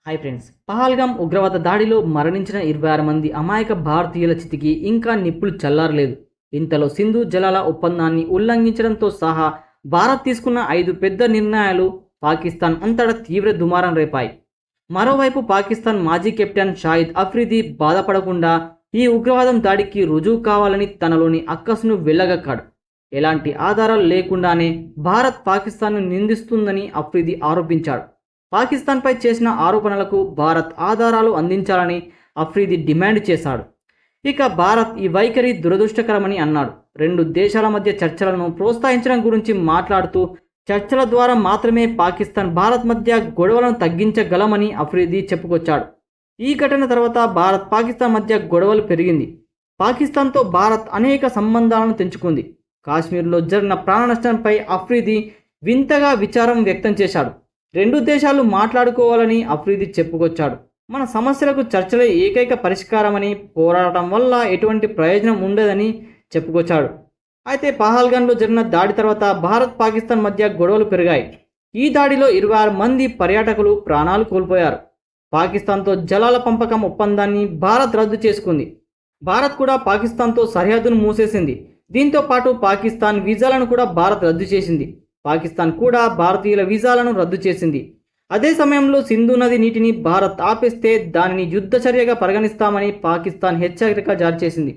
Hi friends, Pahalgam ఉగ్రవాద దాడిలో మరణించిన 26 మంది అమాయక భారతీయుల చితికి ఇంకా నిప్పులు చల్లారలేదు. ఇంతలో సింధు జలాల ఒప్పందాన్ని ఉల్లంఘించడంతో సహా భారత్ తీసుకున్న 5 పెద్ద నిర్ణయాలు పాకిస్తాన్ అంతటా తీవ్ర దుమారం రేపాయి. మరోవైపు పాకిస్తాన్ మాజీ కెప్టెన్ షాహిద్ అఫ్రిది బాధపడకుండా ఈ ఉగ్రవాదం దాడికి రుజువు కావాలని తనలోని అక్కసును వెళ్ళగక్కాడు. ఎలాంటి ఆధారాలు లేకుండానే భారత్ పాకిస్తాన్ను నిందిస్తుందని అఫ్రిది ఆరోపించాడు. పాకిస్తాన్పై చేసిన ఆరోపణలకు భారత్ ఆధారాలు అందించాలని అఫ్రిది డిమాండ్ చేశాడు. ఇక భారత్ ఈ వైఖరి దురదృష్టకరమని అన్నాడు. రెండు దేశాల మధ్య చర్చలను ప్రోత్సహించడం గురించి మాట్లాడుతూ చర్చల ద్వారా మాత్రమే పాకిస్తాన్ భారత్ మధ్య గొడవలను తగ్గించగలమని అఫ్రిది చెప్పుకొచ్చాడు. ఈ ఘటన తర్వాత భారత్ పాకిస్తాన్ మధ్య గొడవలు పెరిగింది. పాకిస్తాన్తో భారత్ అనేక సంబంధాలను తెంచుకుంది. కాశ్మీర్లో జరిగిన ప్రాణ నష్టంపై అఫ్రిది వింతగా విచారం వ్యక్తం చేశాడు. రెండు దేశాలు మాట్లాడుకోవాలని అఫ్రిది చెప్పుకొచ్చాడు. మన సమస్యలకు చర్చలే ఏకైక పరిష్కారమని, పోరాటం వల్ల ఎటువంటి ప్రయోజనం ఉండదని చెప్పుకొచ్చాడు. అయితే పహల్గామ్లో జరిగిన దాడి తర్వాత భారత్ పాకిస్తాన్ మధ్య గొడవలు పెరిగాయి. ఈ దాడిలో 26 మంది పర్యాటకులు ప్రాణాలు కోల్పోయారు. పాకిస్తాన్తో జలాల పంపకం ఒప్పందాన్ని భారత్ రద్దు చేసుకుంది. భారత్ కూడా పాకిస్తాన్తో సరిహద్దును మూసేసింది. దీంతో పాటు పాకిస్తాన్ వీసాలను కూడా భారత్ రద్దు చేసింది. పాకిస్తాన్ కూడా భారతీయుల వీసాలను రద్దు చేసింది. అదే సమయంలో సింధు నది నీటిని భారత్ ఆపేస్తే దానిని యుద్ధ చర్యగా పరిగణిస్తామని పాకిస్తాన్ హెచ్చరిక జారీ చేసింది.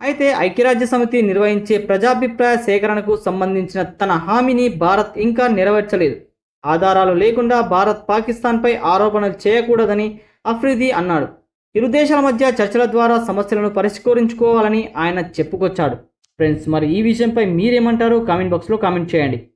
అయితే ఐక్యరాజ్య సమితి నిర్వహించే ప్రజాభిప్రాయ సేకరణకు సంబంధించిన తన హామీని భారత్ ఇంకా నెరవేర్చలేదు. ఆధారాలు లేకుండా భారత్ పాకిస్తాన్పై ఆరోపణలు చేయకూడదని అఫ్రిది అన్నాడు. ఇరు దేశాల మధ్య చర్చల ద్వారా సమస్యలను పరిష్కరించుకోవాలని ఆయన చెప్పుకొచ్చాడు. ఫ్రెండ్స్, మరి ఈ విషయంపై మీరేమంటారో కామెంట్ బాక్స్లో కామెంట్ చేయండి.